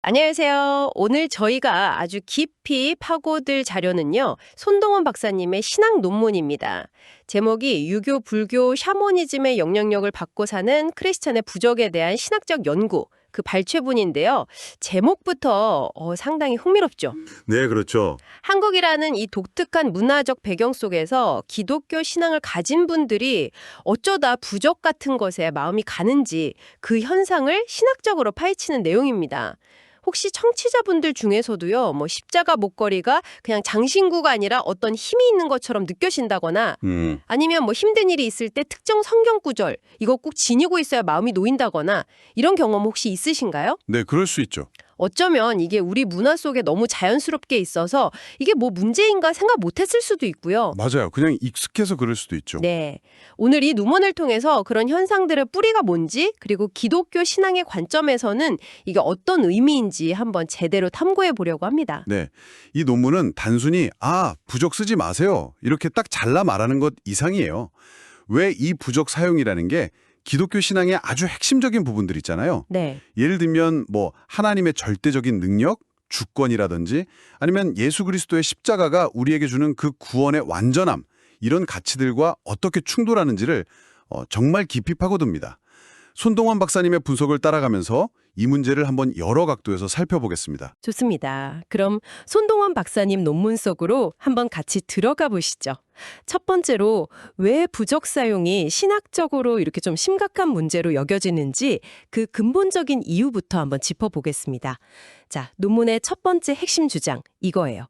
안녕하세요. 오늘 저희가 아주 깊이 파고들 자료는요, 손동원 박사님의 신학 논문입니다. 제목이 유교, 불교, 샤머니즘의 영향력을 받고 사는 크리스천의 부적에 대한 신학적 연구, 그 발췌본인데요. 제목부터 상당히 흥미롭죠. 네, 그렇죠. 한국이라는 이 독특한 문화적 배경 속에서 기독교 신앙을 가진 분들이 어쩌다 부적 같은 것에 마음이 가는지 그 현상을 신학적으로 파헤치는 내용입니다. 혹시 청취자분들 중에서도요, 십자가 목걸이가 그냥 장신구가 아니라 어떤 힘이 있는 것처럼 느껴진다거나 아니면 힘든 일이 있을 때 특정 성경 구절, 이거 꼭 지니고 있어야 마음이 놓인다거나 이런 경험 혹시 있으신가요? 네, 그럴 수 있죠. 어쩌면 이게 우리 문화 속에 너무 자연스럽게 있어서 이게 문제인가 생각 못했을 수도 있고요. 맞아요. 그냥 익숙해서 그럴 수도 있죠. 네. 오늘 이 논문을 통해서 그런 현상들의 뿌리가 뭔지 그리고 기독교 신앙의 관점에서는 이게 어떤 의미인지 한번 제대로 탐구해 보려고 합니다. 네, 이 논문은 단순히 부적 쓰지 마세요. 이렇게 딱 잘라 말하는 것 이상이에요. 왜 이 부적 사용이라는 게 기독교 신앙의 아주 핵심적인 부분들 있잖아요. 네. 예를 들면 하나님의 절대적인 능력, 주권이라든지 아니면 예수 그리스도의 십자가가 우리에게 주는 그 구원의 완전함, 이런 가치들과 어떻게 충돌하는지를 정말 깊이 파고듭니다. 손동원 박사님의 분석을 따라가면서 이 문제를 한번 여러 각도에서 살펴보겠습니다. 좋습니다. 그럼 손동원 박사님 논문 속으로 한번 같이 들어가 보시죠. 첫 번째로 왜 부적 사용이 신학적으로 이렇게 좀 심각한 문제로 여겨지는지 그 근본적인 이유부터 한번 짚어보겠습니다. 자, 논문의 첫 번째 핵심 주장 이거예요.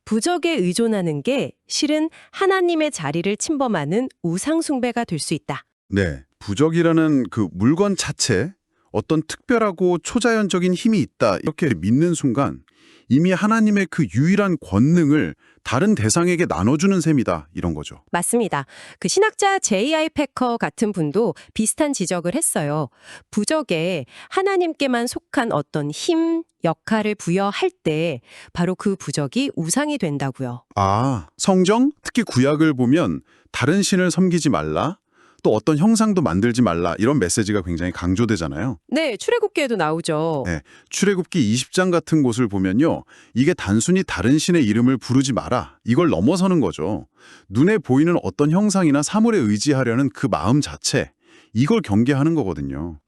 부적에 의존하는 게 실은 하나님의 자리를 침범하는 우상 숭배가 될 수 있다. 네, 부적이라는 그 물건 자체, 어떤 특별하고 초자연적인 힘이 있다 이렇게 믿는 순간 이미 하나님의 그 유일한 권능을 다른 대상에게 나눠주는 셈이다 이런 거죠. 맞습니다. 그 신학자 J.I. 패커 같은 분도 비슷한 지적을 했어요. 부적에 하나님께만 속한 어떤 힘, 역할을 부여할 때 바로 그 부적이 우상이 된다고요. 성경, 특히 구약을 보면 다른 신을 섬기지 말라, 또 어떤 형상도 만들지 말라 이런 메시지가 굉장히 강조되잖아요. 네, 출애굽기에도 나오죠. 네, 출애굽기 20장 같은 곳을 보면요. 이게 단순히 다른 신의 이름을 부르지 마라. 이걸 넘어서는 거죠. 눈에 보이는 어떤 형상이나 사물에 의지하려는 그 마음 자체, 이걸 경계하는 거거든요.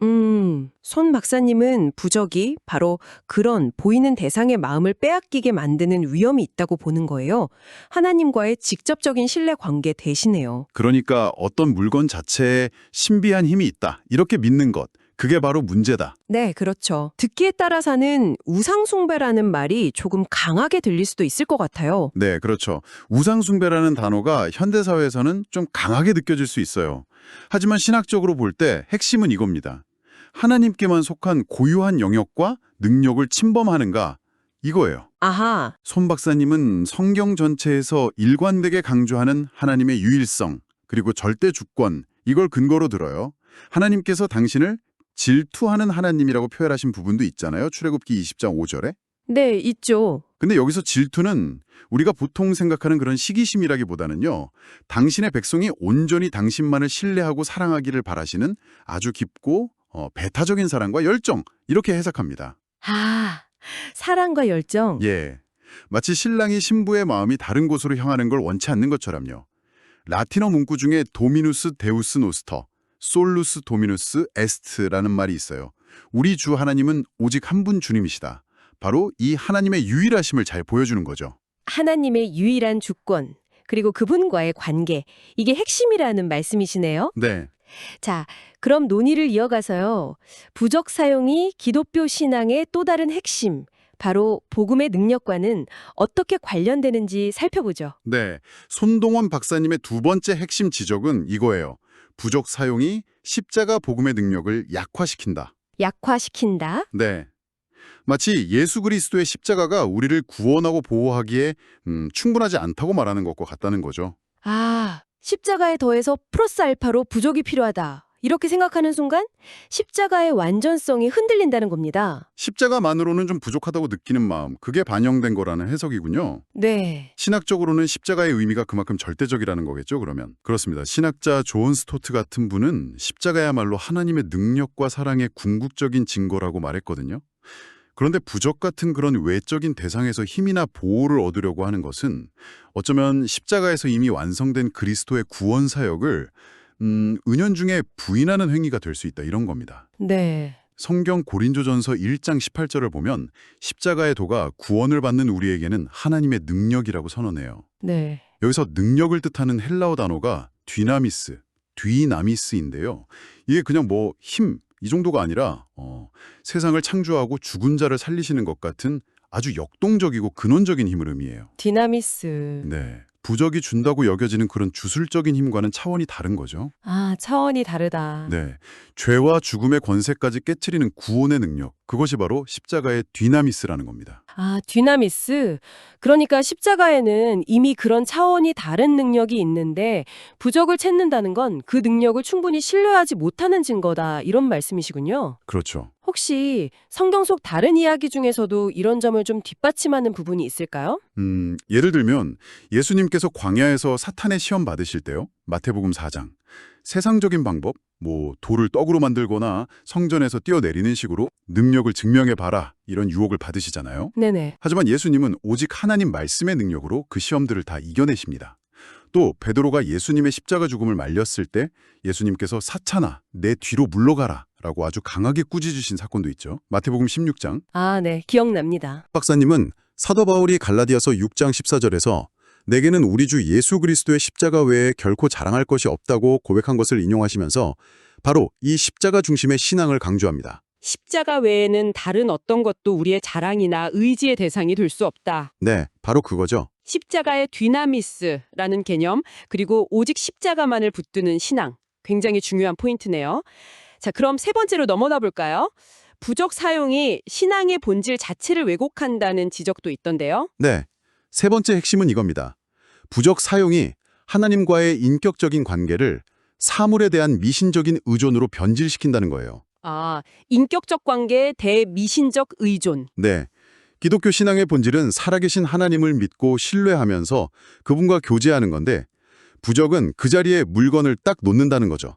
손 박사님은 부적이 바로 그런 보이는 대상의 마음을 빼앗기게 만드는 위험이 있다고 보는 거예요. 하나님과의 직접적인 신뢰 관계 대신에요. 그러니까 어떤 물건 자체에 신비한 힘이 있다. 이렇게 믿는 것. 그게 바로 문제다. 네, 그렇죠. 듣기에 따라서는 우상숭배라는 말이 조금 강하게 들릴 수도 있을 것 같아요. 네, 그렇죠. 우상숭배라는 단어가 현대사회에서는 좀 강하게 느껴질 수 있어요. 하지만 신학적으로 볼 때 핵심은 이겁니다. 하나님께만 속한 고유한 영역과 능력을 침범하는가? 이거예요. 아하, 손 박사님은 성경 전체에서 일관되게 강조하는 하나님의 유일성, 그리고 절대 주권, 이걸 근거로 들어요. 하나님께서 당신을 질투하는 하나님이라고 표현하신 부분도 있잖아요. 출애굽기 20장 5절에. 네, 있죠. 근데 여기서 질투는 우리가 보통 생각하는 그런 시기심이라기보다는요. 당신의 백성이 온전히 당신만을 신뢰하고 사랑하기를 바라시는 아주 깊고 배타적인 사랑과 열정, 이렇게 해석합니다. 사랑과 열정. 예, 마치 신랑이 신부의 마음이 다른 곳으로 향하는 걸 원치 않는 것처럼요. 라틴어 문구 중에 도미누스 데우스 노스터, 솔루스 도미누스 에스트라는 말이 있어요. 우리 주 하나님은 오직 한 분 주님이시다. 바로 이 하나님의 유일하심을 잘 보여주는 거죠. 하나님의 유일한 주권, 그리고 그분과의 관계, 이게 핵심이라는 말씀이시네요. 네, 자, 그럼 논의를 이어가서요. 부적 사용이 기독교 신앙의 또 다른 핵심, 바로 복음의 능력과는 어떻게 관련되는지 살펴보죠. 네. 손동원 박사님의 두 번째 핵심 지적은 이거예요. 부적 사용이 십자가 복음의 능력을 약화시킨다. 약화시킨다. 네. 마치 예수 그리스도의 십자가가 우리를 구원하고 보호하기에 충분하지 않다고 말하는 것과 같다는 거죠. 십자가에 더해서 플러스 알파로 부적이 필요하다. 이렇게 생각하는 순간 십자가의 완전성이 흔들린다는 겁니다. 십자가만으로는 좀 부족하다고 느끼는 마음, 그게 반영된 거라는 해석이군요. 네. 신학적으로는 십자가의 의미가 그만큼 절대적이라는 거겠죠, 그러면. 그렇습니다. 신학자 존 스토트 같은 분은 십자가야말로 하나님의 능력과 사랑의 궁극적인 증거라고 말했거든요. 그런데 부적 같은 그런 외적인 대상에서 힘이나 보호를 얻으려고 하는 것은 어쩌면 십자가에서 이미 완성된 그리스도의 구원 사역을 은연중에 부인하는 행위가 될 수 있다 이런 겁니다. 네. 성경 고린도전서 1장 18절을 보면 십자가의 도가 구원을 받는 우리에게는 하나님의 능력이라고 선언해요. 네. 여기서 능력을 뜻하는 헬라어 단어가 뒤나미스인데요. 이게 그냥 뭐 힘, 이 정도가 아니라 세상을 창조하고 죽은 자를 살리시는 것 같은 아주 역동적이고 근원적인 힘을 의미해요. 디나미스. 네. 부적이 준다고 여겨지는 그런 주술적인 힘과는 차원이 다른 거죠. 아, 차원이 다르다. 네. 죄와 죽음의 권세까지 깨트리는 구원의 능력. 그것이 바로 십자가의 뒤나미스라는 겁니다. 아, 디나미스. 그러니까 십자가에는 이미 그런 차원이 다른 능력이 있는데 부적을 찾는다는 건 그 능력을 충분히 신뢰하지 못하는 증거다. 이런 말씀이시군요. 그렇죠. 혹시 성경 속 다른 이야기 중에서도 이런 점을 좀 뒷받침하는 부분이 있을까요? 예를 들면 예수님께서 광야에서 사탄의 시험 받으실 때요. 마태복음 4장. 세상적인 방법, 뭐 돌을 떡으로 만들거나 성전에서 뛰어내리는 식으로 능력을 증명해봐라 이런 유혹을 받으시잖아요. 네네. 하지만 예수님은 오직 하나님 말씀의 능력으로 그 시험들을 다 이겨내십니다. 또 베드로가 예수님의 십자가 죽음을 말렸을 때 예수님께서 사탄아 내 뒤로 물러가라 라고 아주 강하게 꾸짖으신 사건도 있죠. 마태복음 16장. 아, 네. 기억납니다. 박사님은 사도 바울이 갈라디아서 6장 14절에서 내게는 우리 주 예수 그리스도의 십자가 외에 결코 자랑할 것이 없다고 고백한 것을 인용하시면서 바로 이 십자가 중심의 신앙을 강조합니다. 십자가 외에는 다른 어떤 것도 우리의 자랑이나 의지의 대상이 될 수 없다. 네, 바로 그거죠. 십자가의 뒤나미스라는 개념, 그리고 오직 십자가만을 붙드는 신앙. 굉장히 중요한 포인트네요. 자, 그럼 세 번째로 넘어가 볼까요? 부적 사용이 신앙의 본질 자체를 왜곡한다는 지적도 있던데요. 네, 세 번째 핵심은 이겁니다. 부적 사용이 하나님과의 인격적인 관계를 사물에 대한 미신적인 의존으로 변질시킨다는 거예요. 아, 인격적 관계에 대미신적 의존. 네, 기독교 신앙의 본질은 살아계신 하나님을 믿고 신뢰하면서 그분과 교제하는 건데 부적은 그 자리에 물건을 딱 놓는다는 거죠.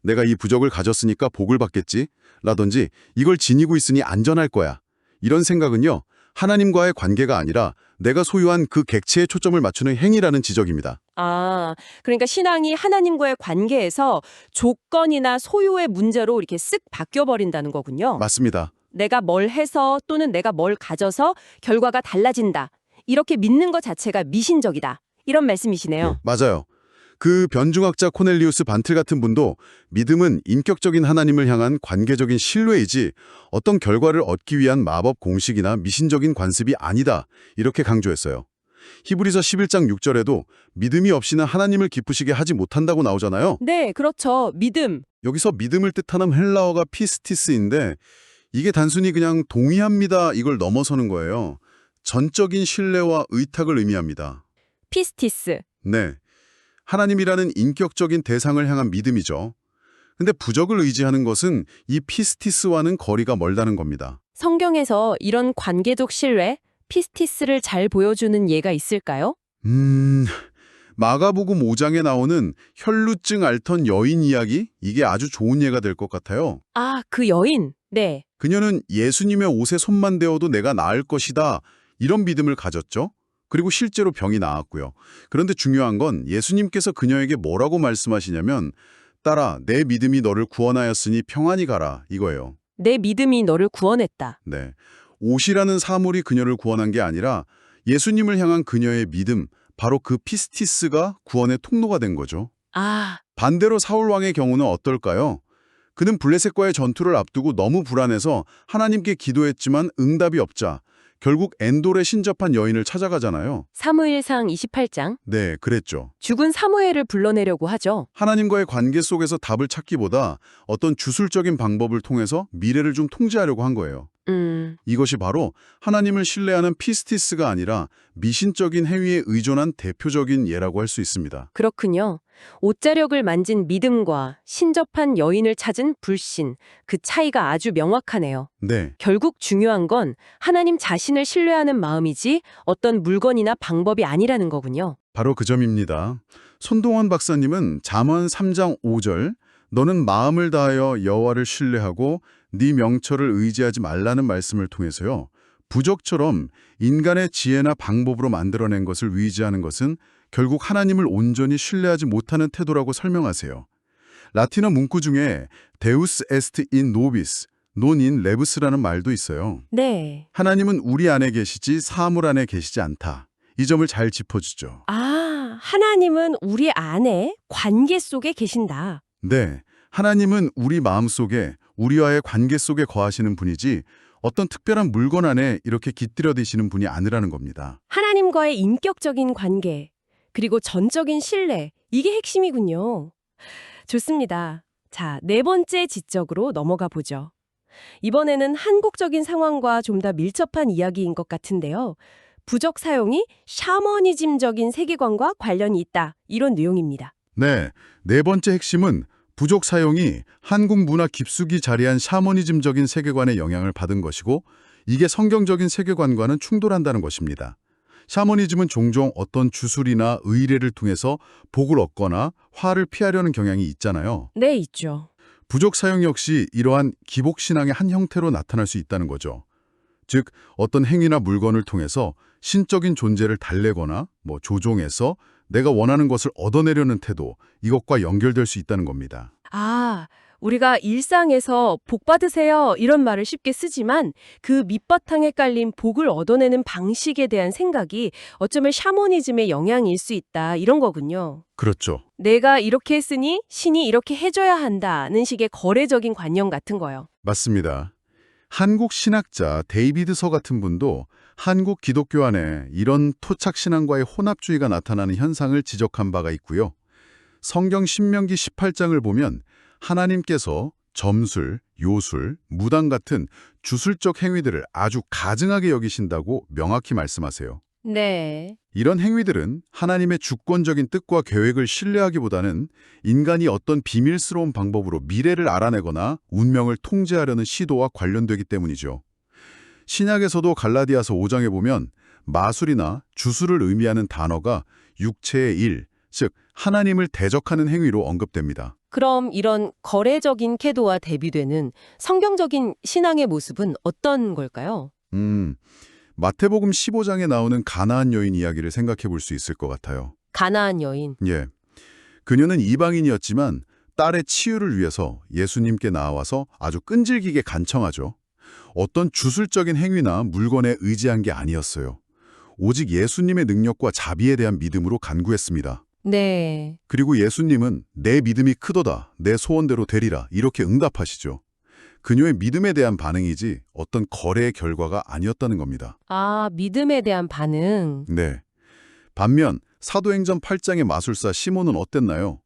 내가 이 부적을 가졌으니까 복을 받겠지? 라든지 이걸 지니고 있으니 안전할 거야. 이런 생각은요. 하나님과의 관계가 아니라 내가 소유한 그 객체에 초점을 맞추는 행위라는 지적입니다. 아, 그러니까 신앙이 하나님과의 관계에서 조건이나 소유의 문제로 이렇게 쓱 바뀌어버린다는 거군요. 맞습니다. 내가 뭘 해서 또는 내가 뭘 가져서 결과가 달라진다. 이렇게 믿는 것 자체가 미신적이다. 이런 말씀이시네요. 맞아요. 그 변중학자 코넬리우스 반틀 같은 분도 믿음은 인격적인 하나님을 향한 관계적인 신뢰이지 어떤 결과를 얻기 위한 마법 공식이나 미신적인 관습이 아니다. 이렇게 강조했어요. 히브리서 11장 6절에도 믿음이 없이는 하나님을 기쁘시게 하지 못한다고 나오잖아요. 네, 그렇죠. 믿음. 여기서 믿음을 뜻하는 헬라어가 피스티스인데 이게 단순히 그냥 동의합니다. 이걸 넘어서는 거예요. 전적인 신뢰와 의탁을 의미합니다. 피스티스. 네. 하나님이라는 인격적인 대상을 향한 믿음이죠. 근데 부적을 의지하는 것은 이 피스티스와는 거리가 멀다는 겁니다. 성경에서 이런 관계적 신뢰, 피스티스를 잘 보여주는 예가 있을까요? 마가복음 5장에 나오는 혈루증 앓던 여인 이야기? 이게 아주 좋은 예가 될 것 같아요. 아, 그 여인. 네. 그녀는 예수님의 옷에 손만 대어도 내가 나을 것이다. 이런 믿음을 가졌죠. 그리고 실제로 병이 나았고요. 그런데 중요한 건 예수님께서 그녀에게 뭐라고 말씀하시냐면 딸아, 내 믿음이 너를 구원하였으니 평안히 가라 이거예요. 내 믿음이 너를 구원했다. 네, 옷이라는 사물이 그녀를 구원한 게 아니라 예수님을 향한 그녀의 믿음, 바로 그 피스티스가 구원의 통로가 된 거죠. 아, 반대로 사울 왕의 경우는 어떨까요? 그는 블레셋과의 전투를 앞두고 너무 불안해서 하나님께 기도했지만 응답이 없자 결국 엔돌에 신접한 여인을 찾아가잖아요. 사무엘상 28장. 네, 그랬죠. 죽은 사무엘을 불러내려고 하죠. 하나님과의 관계 속에서 답을 찾기보다 어떤 주술적인 방법을 통해서 미래를 좀 통제하려고 한 거예요. 이것이 바로 하나님을 신뢰하는 피스티스가 아니라 미신적인 행위에 의존한 대표적인 예라고 할 수 있습니다. 그렇군요. 옷자력을 만진 믿음과 신접한 여인을 찾은 불신, 그 차이가 아주 명확하네요. 네, 결국 중요한 건 하나님 자신을 신뢰하는 마음이지 어떤 물건이나 방법이 아니라는 거군요. 바로 그 점입니다. 손동원 박사님은 잠언 3장 5절 너는 마음을 다하여 여호와를 신뢰하고 네 명철을 의지하지 말라는 말씀을 통해서요. 부적처럼 인간의 지혜나 방법으로 만들어낸 것을 의지하는 것은 결국 하나님을 온전히 신뢰하지 못하는 태도라고 설명하세요. 라틴어 문구 중에 Deus est in nobis, non in rebus라는 말도 있어요. 네. 하나님은 우리 안에 계시지 사물 안에 계시지 않다. 이 점을 잘 짚어주죠. 아, 하나님은 우리 안에 관계 속에 계신다. 네, 하나님은 우리 마음속에 우리와의 관계 속에 거하시는 분이지 어떤 특별한 물건 안에 이렇게 깃들여 드시는 분이 아니라는 겁니다. 하나님과의 인격적인 관계, 그리고 전적인 신뢰, 이게 핵심이군요. 좋습니다. 자, 네 번째 지적으로 넘어가 보죠. 이번에는 한국적인 상황과 좀 더 밀접한 이야기인 것 같은데요. 부적 사용이 샤머니즘적인 세계관과 관련이 있다. 이런 내용입니다. 네, 네 번째 핵심은 부적 사용이 한국 문화 깊숙이 자리한 샤머니즘적인 세계관의 영향을 받은 것이고 이게 성경적인 세계관과는 충돌한다는 것입니다. 샤머니즘은 종종 어떤 주술이나 의례를 통해서 복을 얻거나 화를 피하려는 경향이 있잖아요. 네, 있죠. 부적 사용 역시 이러한 기복신앙의 한 형태로 나타날 수 있다는 거죠. 즉, 어떤 행위나 물건을 통해서 신적인 존재를 달래거나 조종해서 내가 원하는 것을 얻어내려는 태도, 이것과 연결될 수 있다는 겁니다. 아, 우리가 일상에서 복 받으세요 이런 말을 쉽게 쓰지만 그 밑바탕에 깔린 복을 얻어내는 방식에 대한 생각이 어쩌면 샤머니즘의 영향일 수 있다 이런 거군요. 그렇죠. 내가 이렇게 했으니 신이 이렇게 해줘야 한다는 식의 거래적인 관념 같은 거요. 맞습니다. 한국 신학자 데이비드서 같은 분도 한국 기독교 안에 이런 토착신앙과의 혼합주의가 나타나는 현상을 지적한 바가 있고요. 성경 신명기 18장을 보면 하나님께서 점술, 요술, 무당 같은 주술적 행위들을 아주 가증하게 여기신다고 명확히 말씀하세요. 네. 이런 행위들은 하나님의 주권적인 뜻과 계획을 신뢰하기보다는 인간이 어떤 비밀스러운 방법으로 미래를 알아내거나 운명을 통제하려는 시도와 관련되기 때문이죠. 신약에서도 갈라디아서 5장에 보면 마술이나 주술을 의미하는 단어가 육체의 일, 즉 하나님을 대적하는 행위로 언급됩니다. 그럼 이런 거래적인 태도와 대비되는 성경적인 신앙의 모습은 어떤 걸까요? 마태복음 15장에 나오는 가나안 여인 이야기를 생각해 볼 수 있을 것 같아요. 가나안 여인. 예. 그녀는 이방인이었지만 딸의 치유를 위해서 예수님께 나와서 아주 끈질기게 간청하죠. 어떤 주술적인 행위나 물건에 의지한 게 아니었어요. 오직 예수님의 능력과 자비에 대한 믿음으로 간구했습니다. 네. 그리고 예수님은 내 믿음이 크도다, 내 소원대로 되리라 이렇게 응답하시죠. 그녀의 믿음에 대한 반응이지 어떤 거래의 결과가 아니었다는 겁니다. 아, 믿음에 대한 반응. 네. 반면 사도행전 8장의 마술사 시몬은 어땠나요?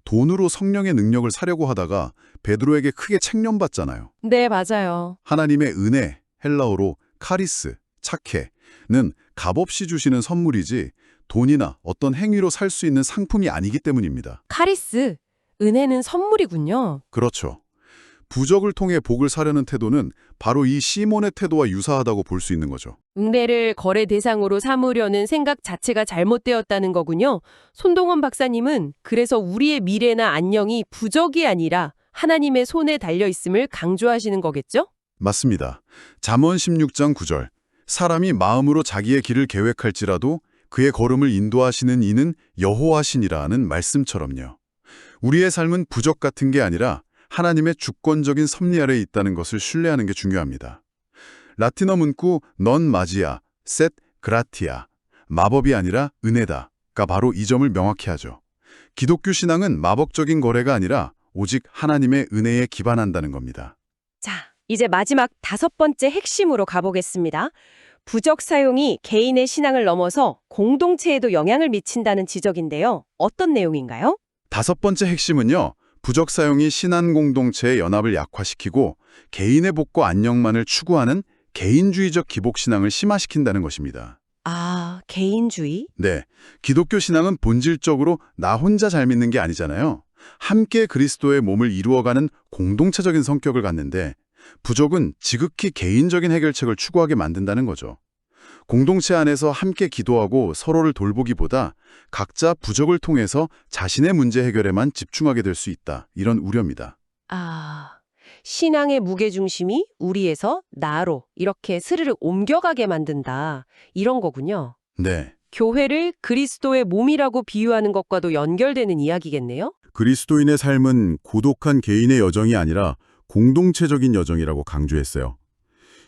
돈으로 성령의 능력을 사려고 하다가 베드로에게 크게 책념받잖아요. 네, 맞아요. 하나님의 은혜, 헬라어로 카리스, 착해는 값없이 주시는 선물이지 돈이나 어떤 행위로 살 수 있는 상품이 아니기 때문입니다. 카리스. 은혜는 선물이군요. 그렇죠. 부적을 통해 복을 사려는 태도는 바로 이 시몬의 태도와 유사하다고 볼 수 있는 거죠. 은혜를 거래 대상으로 삼으려는 생각 자체가 잘못되었다는 거군요. 손동원 박사님은 그래서 우리의 미래나 안녕이 부적이 아니라 하나님의 손에 달려 있음을 강조하시는 거겠죠? 맞습니다. 잠언 16장 9절. 사람이 마음으로 자기의 길을 계획할지라도 그의 걸음을 인도하시는 이는 여호와시니라는 말씀처럼요. 우리의 삶은 부적 같은 게 아니라 하나님의 주권적인 섭리 아래에 있다는 것을 신뢰하는 게 중요합니다. 라틴어 문구 넌 마지아, 셋 그라티아, 마법이 아니라 은혜다가 바로 이 점을 명확히 하죠. 기독교 신앙은 마법적인 거래가 아니라 오직 하나님의 은혜에 기반한다는 겁니다. 자, 이제 마지막 5번째 핵심으로 가보겠습니다. 부적 사용이 개인의 신앙을 넘어서 공동체에도 영향을 미친다는 지적인데요. 어떤 내용인가요? 5번째 핵심은요. 부적 사용이 신앙 공동체의 연합을 약화시키고 개인의 복과 안녕만을 추구하는 개인주의적 기복신앙을 심화시킨다는 것입니다. 아, 개인주의? 네, 기독교 신앙은 본질적으로 나 혼자 잘 믿는 게 아니잖아요. 함께 그리스도의 몸을 이루어가는 공동체적인 성격을 갖는데 부적은 지극히 개인적인 해결책을 추구하게 만든다는 거죠. 공동체 안에서 함께 기도하고 서로를 돌보기보다 각자 부적을 통해서 자신의 문제 해결에만 집중하게 될 수 있다. 이런 우려입니다. 아, 신앙의 무게중심이 우리에서 나로 이렇게 스르륵 옮겨가게 만든다. 이런 거군요. 네. 교회를 그리스도의 몸이라고 비유하는 것과도 연결되는 이야기겠네요. 그리스도인의 삶은 고독한 개인의 여정이 아니라 공동체적인 여정이라고 강조했어요.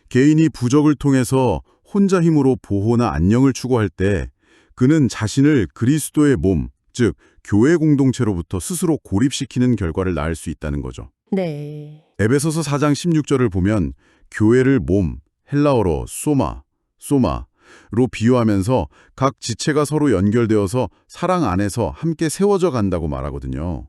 개인이 부적을 통해서 혼자 힘으로 보호나 안녕을 추구할 때 그는 자신을 그리스도의 몸, 즉 교회 공동체로부터 스스로 고립시키는 결과를 낳을 수 있다는 거죠. 네. 에베소서 4장 16절을 보면 교회를 몸, 헬라어로 소마로 비유하면서 각 지체가 서로 연결되어서 사랑 안에서 함께 세워져 간다고 말하거든요.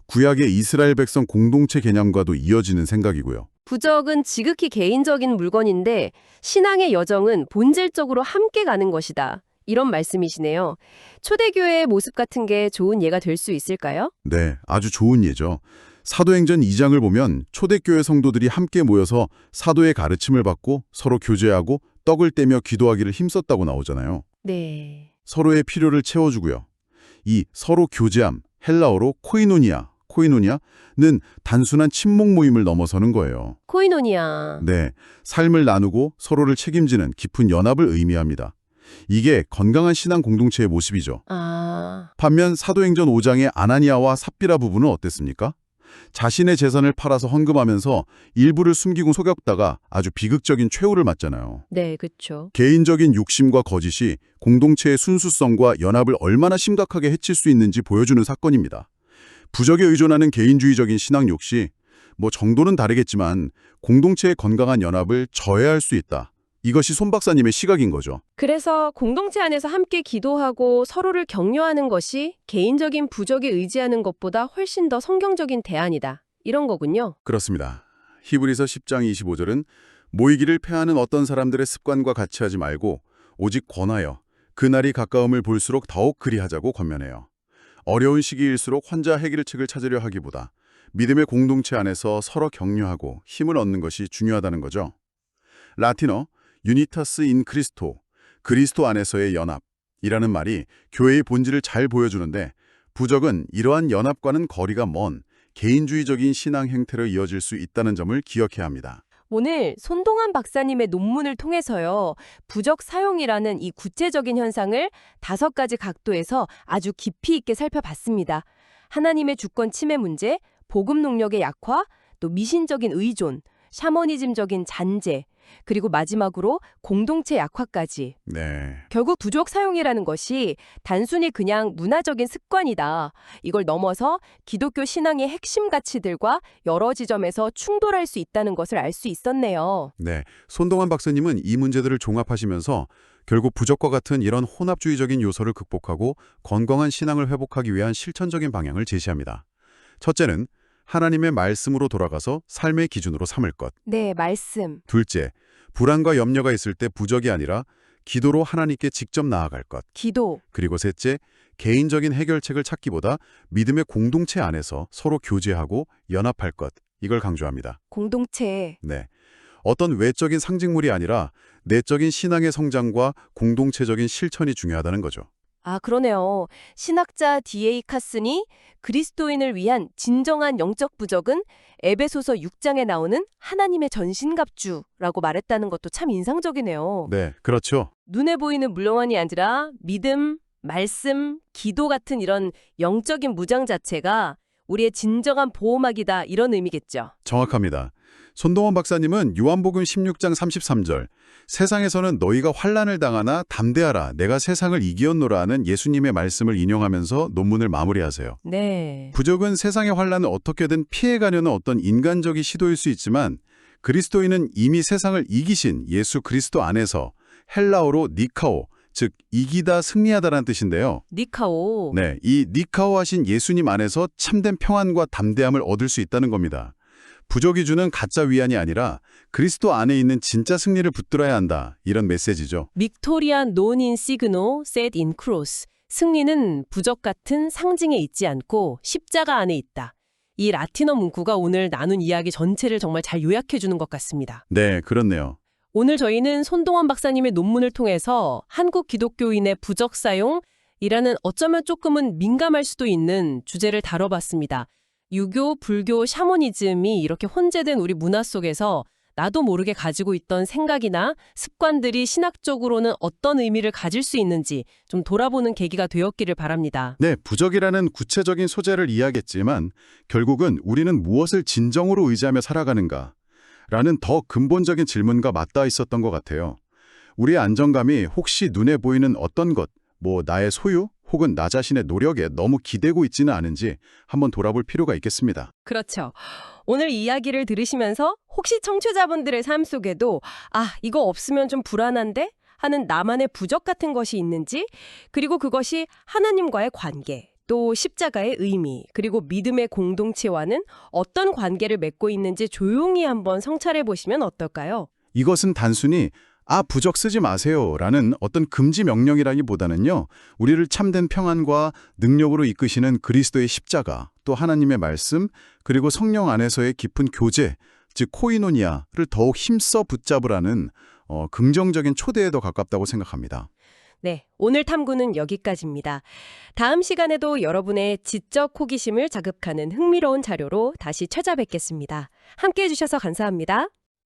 구약의 이스라엘 백성 공동체 개념과도 이어지는 생각이고요. 부적은 지극히 개인적인 물건인데 신앙의 여정은 본질적으로 함께 가는 것이다. 이런 말씀이시네요. 초대교회의 모습 같은 게 좋은 예가 될 수 있을까요? 네, 아주 좋은 예죠. 사도행전 2장을 보면 초대교회 성도들이 함께 모여서 사도의 가르침을 받고 서로 교제하고 떡을 떼며 기도하기를 힘썼다고 나오잖아요. 네. 서로의 필요를 채워주고요. 이 서로 교제함, 헬라어로 코이노니아는 단순한 친목 모임을 넘어서는 거예요. 코이노니아. 네, 삶을 나누고 서로를 책임지는 깊은 연합을 의미합니다. 이게 건강한 신앙 공동체의 모습이죠. 반면 사도행전 5장의 아나니아와 삽비라 부부는 어땠습니까? 자신의 재산을 팔아서 헌금하면서 일부를 숨기고 속였다가 아주 비극적인 최후를 맞잖아요. 네, 그렇죠. 개인적인 욕심과 거짓이 공동체의 순수성과 연합을 얼마나 심각하게 해칠 수 있는지 보여주는 사건입니다. 부적에 의존하는 개인주의적인 신앙 욕시, 정도는 다르겠지만 공동체의 건강한 연합을 저해할 수 있다. 이것이 손 박사님의 시각인 거죠. 그래서 공동체 안에서 함께 기도하고 서로를 격려하는 것이 개인적인 부적에 의지하는 것보다 훨씬 더 성경적인 대안이다. 이런 거군요. 그렇습니다. 히브리서 10장 25절은 모이기를 패하는 어떤 사람들의 습관과 같이 하지 말고 오직 권하여 그날이 가까움을 볼수록 더욱 그리하자고 권면해요. 어려운 시기일수록 혼자 해결책을 찾으려 하기보다 믿음의 공동체 안에서 서로 격려하고 힘을 얻는 것이 중요하다는 거죠. 라틴어 유니타스 인 크리스토, 그리스도 안에서의 연합이라는 말이 교회의 본질을 잘 보여주는데 부적은 이러한 연합과는 거리가 먼 개인주의적인 신앙 행태로 이어질 수 있다는 점을 기억해야 합니다. 오늘 손동환 박사님의 논문을 통해서요. 부적 사용이라는 이 구체적인 현상을 5가지 각도에서 아주 깊이 있게 살펴봤습니다. 하나님의 주권 침해 문제, 복음 능력의 약화, 또 미신적인 의존, 샤머니즘적인 잔재, 그리고 마지막으로 공동체 약화까지. 네. 결국 부적 사용이라는 것이 단순히 그냥 문화적인 습관이다. 이걸 넘어서 기독교 신앙의 핵심 가치들과 여러 지점에서 충돌할 수 있다는 것을 알 수 있었네요. 네. 손동환 박사님은 이 문제들을 종합하시면서 결국 부적과 같은 이런 혼합주의적인 요소를 극복하고 건강한 신앙을 회복하기 위한 실천적인 방향을 제시합니다. 첫째는 하나님의 말씀으로 돌아가서 삶의 기준으로 삼을 것. 네, 말씀. 둘째, 불안과 염려가 있을 때 부적이 아니라 기도로 하나님께 직접 나아갈 것. 기도. 그리고 셋째, 개인적인 해결책을 찾기보다 믿음의 공동체 안에서 서로 교제하고 연합할 것. 이걸 강조합니다. 공동체. 네. 어떤 외적인 상징물이 아니라 내적인 신앙의 성장과 공동체적인 실천이 중요하다는 거죠. 그러네요. 신학자 D.A. 카슨이 그리스도인을 위한 진정한 영적 부적은 에베소서 6장에 나오는 하나님의 전신갑주라고 말했다는 것도 참 인상적이네요. 네, 그렇죠. 눈에 보이는 물건이 아니라 믿음, 말씀, 기도 같은 이런 영적인 무장 자체가 우리의 진정한 보호막이다 이런 의미겠죠. 정확합니다. 손동원 박사님은 요한복음 16장 33절 세상에서는 너희가 환난을 당하나 담대하라 내가 세상을 이기었노라 하는 예수님의 말씀을 인용하면서 논문을 마무리하세요. 네. 부적은 세상의 환난을 어떻게든 피해가려는 어떤 인간적인 시도일 수 있지만 그리스도인은 이미 세상을 이기신 예수 그리스도 안에서 헬라어로 니카오, 즉 이기다 승리하다라는 뜻인데요. 니카오. 네, 이 니카오 하신 예수님 안에서 참된 평안과 담대함을 얻을 수 있다는 겁니다. 부적이 주는 가짜 위안이 아니라 그리스도 안에 있는 진짜 승리를 붙들어야 한다. 이런 메시지죠. 빅토리아 논 인 시그노 셋 인 크로스. 승리는 부적 같은 상징에 있지 않고 십자가 안에 있다. 이 라틴어 문구가 오늘 나눈 이야기 전체를 정말 잘 요약해 주는 것 같습니다. 네, 그렇네요. 오늘 저희는 손동환 박사님의 논문을 통해서 한국 기독교인의 부적 사용이라는 어쩌면 조금은 민감할 수도 있는 주제를 다뤄봤습니다. 유교, 불교, 샤머니즘이 이렇게 혼재된 우리 문화 속에서 나도 모르게 가지고 있던 생각이나 습관들이 신학적으로는 어떤 의미를 가질 수 있는지 좀 돌아보는 계기가 되었기를 바랍니다. 네, 부적이라는 구체적인 소재를 이야기했지만 결국은 우리는 무엇을 진정으로 의지하며 살아가는가? 라는 더 근본적인 질문과 맞닿아 있었던 것 같아요. 우리의 안정감이 혹시 눈에 보이는 어떤 것, 나의 소유 혹은 나 자신의 노력에 너무 기대고 있지는 않은지 한번 돌아볼 필요가 있겠습니다. 그렇죠. 오늘 이야기를 들으시면서 혹시 청취자분들의 삶 속에도 이거 없으면 좀 불안한데? 하는 나만의 부적 같은 것이 있는지, 그리고 그것이 하나님과의 관계, 또 십자가의 의미, 그리고 믿음의 공동체와는 어떤 관계를 맺고 있는지 조용히 한번 성찰해 보시면 어떨까요? 이것은 단순히 부적 쓰지 마세요라는 어떤 금지 명령이라기보다는요. 우리를 참된 평안과 능력으로 이끄시는 그리스도의 십자가, 또 하나님의 말씀, 그리고 성령 안에서의 깊은 교제, 즉 코이노니아를 더욱 힘써 붙잡으라는 긍정적인 초대에 더 가깝다고 생각합니다. 네, 오늘 탐구는 여기까지입니다. 다음 시간에도 여러분의 지적 호기심을 자극하는 흥미로운 자료로 다시 찾아뵙겠습니다. 함께해 주셔서 감사합니다.